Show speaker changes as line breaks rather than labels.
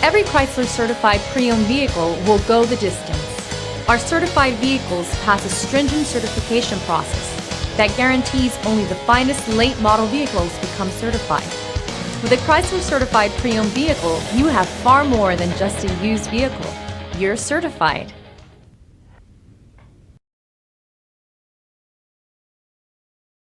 Every Chrysler certified pre-owned vehicle will go the distance. Our certified vehicles pass a stringent certification process that guarantees only the finest late model vehicles become certified. With a Chrysler certified pre-owned vehicle, you have far more than just a used vehicle. You're certified.